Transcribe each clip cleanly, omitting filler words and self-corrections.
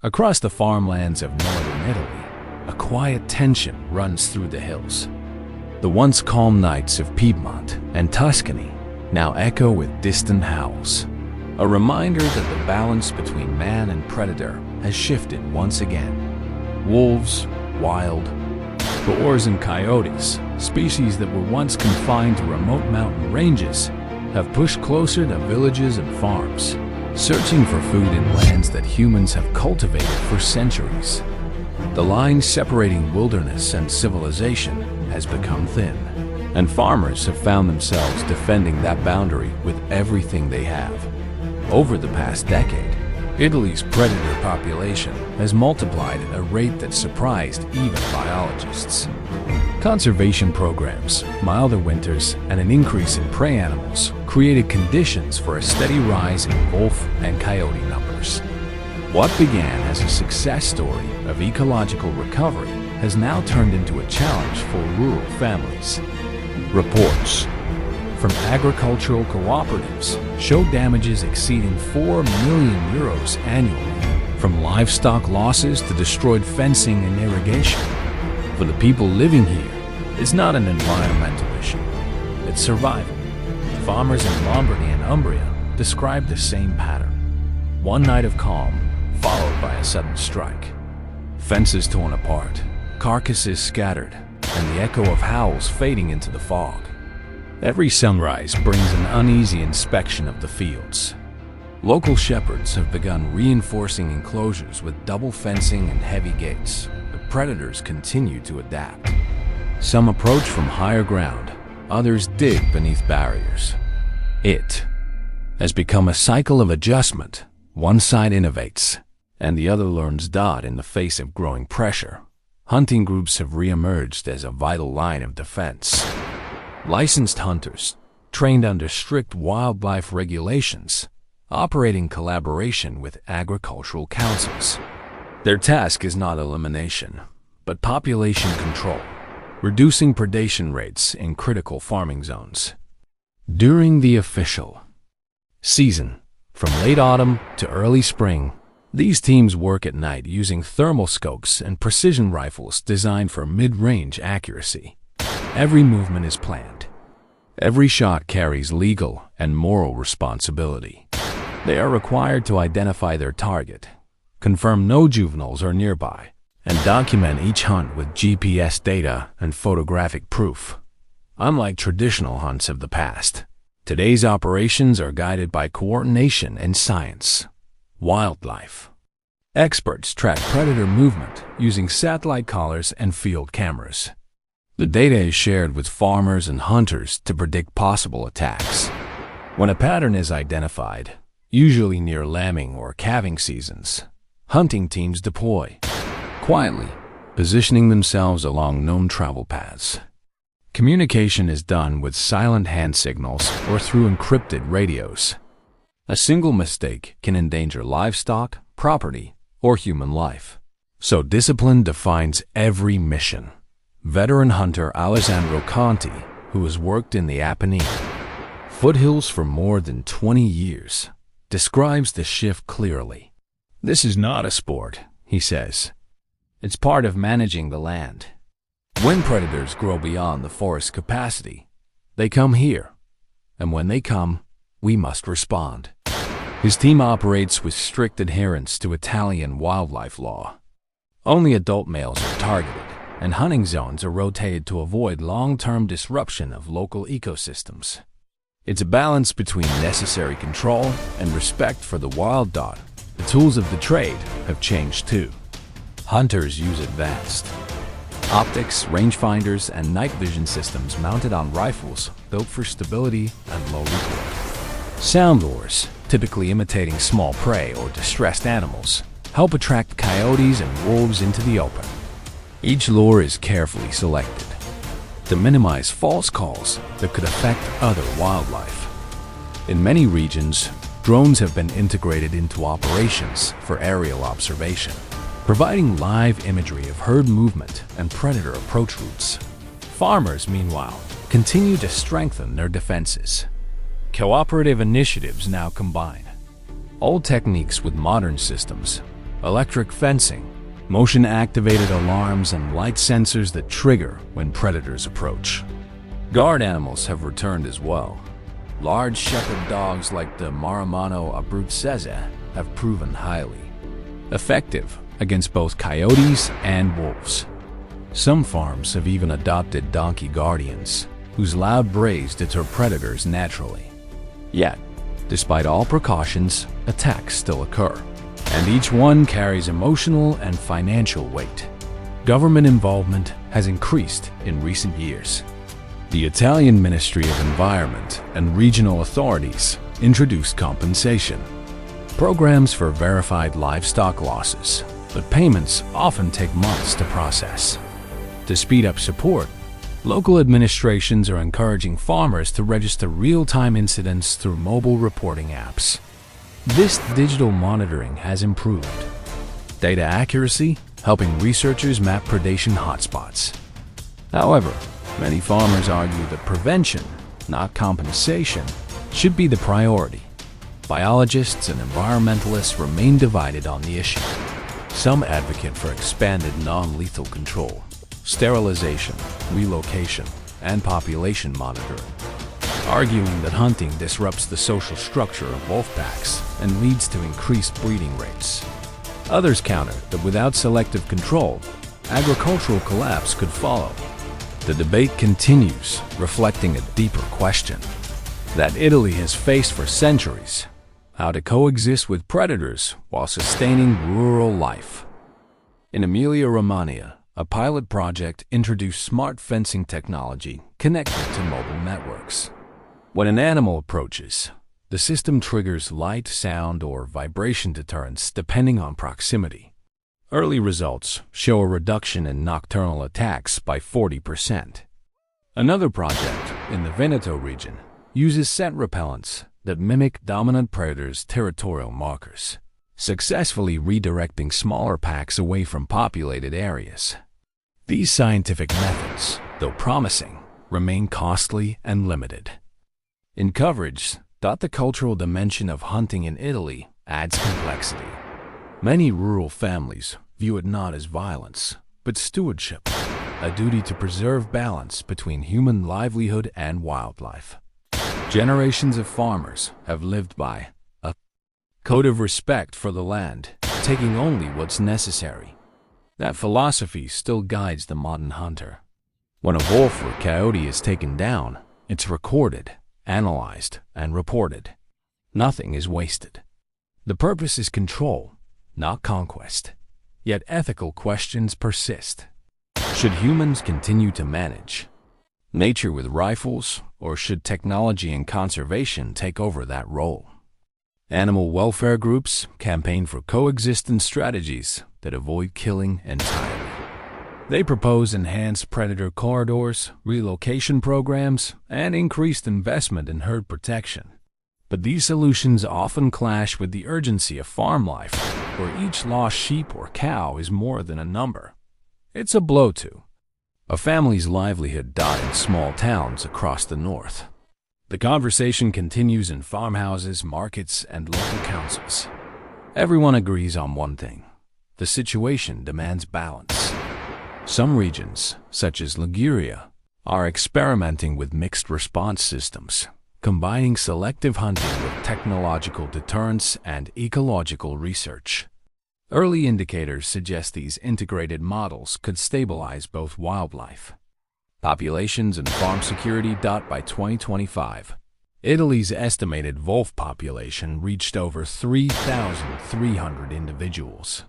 Across the farmlands of northern Italy, a quiet tension runs through the hills. The once calm nights of Piedmont and Tuscany now echo with distant howls, a reminder that the balance between man and predator has shifted once again. Wolves, wild, boars and coyotes, species that were once confined to remote mountain ranges, have pushed closer to villages and farms, searching for food in lands that humans have cultivated for centuries. The line separating wilderness and civilization has become thin, and farmers have found themselves defending that boundary with everything they have. Over the past decade, Italy's predator population has multiplied at a rate that surprised even biologists. Conservation programs, milder winters, and an increase in prey animals created conditions for a steady rise in wolf and coyote numbers. What began as a success story of ecological recovery has now turned into a challenge for rural families. Reports from agricultural cooperatives show damages exceeding €4 million annually, from livestock losses to destroyed fencing and irrigation. For the people living here, it's not an environmental issue, it's survival. Farmers in Lombardy and Umbria describe the same pattern. One night of calm, followed by a sudden strike. Fences torn apart, carcasses scattered, and the echo of howls fading into the fog. Every sunrise brings an uneasy inspection of the fields. Local shepherds have begun reinforcing enclosures with double fencing and heavy gates. But predators continue to adapt. Some approach from higher ground, others dig beneath barriers. It has become a cycle of adjustment. One side innovates, and the other learns dot in the face of growing pressure. Hunting groups have re-emerged as a vital line of defense. Licensed hunters, trained under strict wildlife regulations, operate in collaboration with agricultural councils. Their task is not elimination, but population control, reducing predation rates in critical farming zones. During the official season, from late autumn to early spring, these teams work at night using thermal scopes and precision rifles designed for mid-range accuracy. Every movement is planned. Every shot carries legal and moral responsibility. They are required to identify their target, confirm no juveniles are nearby, and document each hunt with GPS data and photographic proof. Unlike traditional hunts of the past, today's operations are guided by coordination and science. Wildlife experts track predator movement using satellite collars and field cameras. The data is shared with farmers and hunters to predict possible attacks. When a pattern is identified, usually near lambing or calving seasons, hunting teams deploy, quietly positioning themselves along known travel paths. Communication is done with silent hand signals or through encrypted radios. A single mistake can endanger livestock, property, or human life. So discipline defines every mission. Veteran hunter Alessandro Conti, who has worked in the Apennine foothills for more than 20 years, describes the shift clearly. This is not a sport, he says. It's part of managing the land. When predators grow beyond the forest capacity, they come here. And when they come, we must respond. His team operates with strict adherence to Italian wildlife law. Only adult males are targeted, and hunting zones are rotated to avoid long-term disruption of local ecosystems. It's a balance between necessary control and respect for the wild dog. The tools of the trade have changed too. Hunters use advanced optics, rangefinders, and night vision systems mounted on rifles built for stability and low recoil. Sound lures, typically imitating small prey or distressed animals, help attract coyotes and wolves into the open. Each lure is carefully selected to minimize false calls that could affect other wildlife. In many regions, drones have been integrated into operations for aerial observation, providing live imagery of herd movement and predator approach routes. Farmers, meanwhile, continue to strengthen their defenses. Cooperative initiatives now combine old techniques with modern systems, electric fencing, motion-activated alarms, and light sensors that trigger when predators approach. Guard animals have returned as well. Large shepherd dogs like the Marimano Abruzzese have proven highly effective against both coyotes and wolves. Some farms have even adopted donkey guardians, whose loud brays deter predators naturally. Yet, despite all precautions, attacks still occur, and each one carries emotional and financial weight. Government involvement has increased in recent years. The Italian Ministry of Environment and regional authorities introduced compensation programs for verified livestock losses, but payments often take months to process. To speed up support, local administrations are encouraging farmers to register real-time incidents through mobile reporting apps. This digital monitoring has improved data accuracy, helping researchers map predation hotspots. However, many farmers argue that prevention, not compensation, should be the priority. Biologists and environmentalists remain divided on the issue. Some advocate for expanded non-lethal control, sterilization, relocation, and population monitoring, arguing that hunting disrupts the social structure of wolf packs and leads to increased breeding rates. Others counter that without selective control, agricultural collapse could follow. The debate continues, reflecting a deeper question that Italy has faced for centuries: how to coexist with predators while sustaining rural life. In Emilia-Romagna, a pilot project introduced smart fencing technology connected to mobile networks. When an animal approaches, the system triggers light, sound, or vibration deterrents depending on proximity. Early results show a reduction in nocturnal attacks by 40%. Another project in the Veneto region uses scent repellents that mimic dominant predators' territorial markers, successfully redirecting smaller packs away from populated areas. These scientific methods, though promising, remain costly and limited. In coverage, the cultural dimension of hunting in Italy adds complexity. Many rural families view it not as violence, but stewardship, a duty to preserve balance between human livelihood and wildlife. Generations of farmers have lived by a code of respect for the land, taking only what's necessary. That philosophy still guides the modern hunter. When a wolf or coyote is taken down, it's recorded, analyzed, and reported. Nothing is wasted. The purpose is control, not conquest. Yet ethical questions persist. Should humans continue to manage nature with rifles, or should technology and conservation take over that role? Animal welfare groups campaign for coexistence strategies that avoid killing entirely. They propose enhanced predator corridors, relocation programs, and increased investment in herd protection. But these solutions often clash with the urgency of farm life, where each lost sheep or cow is more than a number. It's a blow to a family's livelihood in small towns across the north. The conversation continues in farmhouses, markets, and local councils. Everyone agrees on one thing: the situation demands balance. Some regions, such as Liguria, are experimenting with mixed response systems, combining selective hunting with technological deterrence and ecological research. Early indicators suggest these integrated models could stabilize both wildlife populations and farm security. By 2025, Italy's estimated wolf population reached over 3,300 individuals.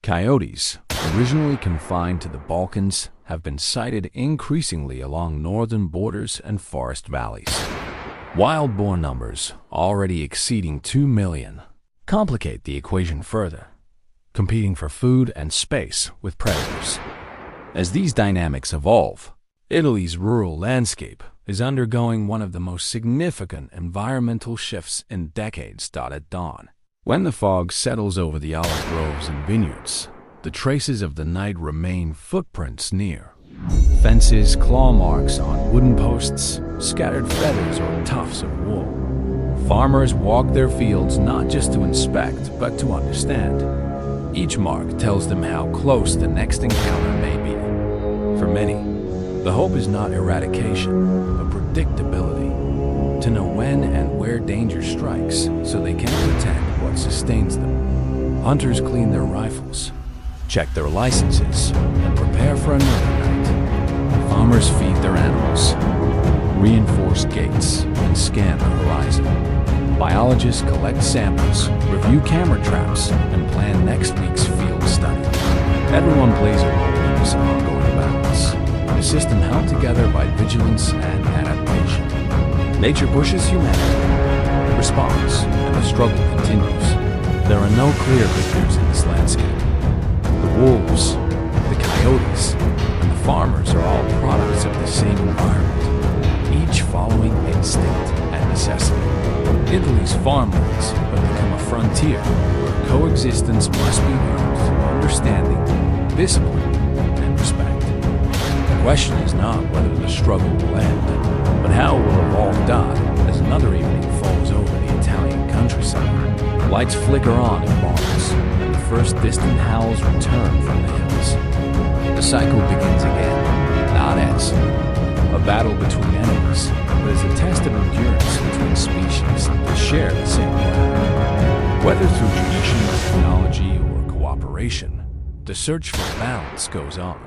Coyotes, originally confined to the Balkans, have been sighted increasingly along northern borders and forest valleys. Wild boar numbers, already exceeding 2 million, complicate the equation further, competing for food and space with predators. As these dynamics evolve, Italy's rural landscape is undergoing one of the most significant environmental shifts in decades. At dawn, when the fog settles over the olive groves and vineyards, the traces of the night remain: footprints near fences, claw marks on wooden posts, scattered feathers or tufts of wool. Farmers walk their fields not just to inspect, but to understand. Each mark tells them how close the next encounter may be. For many, the hope is not eradication, but predictability. To know when and where danger strikes so they can protect what sustains them. Hunters clean their rifles, check their licenses, and prepare for another night. Farmers feed their animals, reinforce gates, and scan the horizon. Biologists collect samples, review camera traps, and plan next week's field study. Everyone plays a role in this ongoing balance, a system held together by vigilance and adaptation. Nature pushes humanity, responds, and the struggle continues. There are no clear victors in this landscape. The wolves, the coyotes, and the farmers are all products of the same environment, each following instinct and necessity. Italy's farmlands have become a frontier where coexistence must be learned through understanding, discipline, and respect. The question is not whether the struggle will end, but how it will evolve die as another evening falls over the Italian countryside. Lights flicker on in barns, and the first distant howls return from the hills. The cycle begins again, not as a battle between enemies, but as a test of endurance between species that share the same ground. Whether through tradition, technology, or cooperation, the search for balance goes on.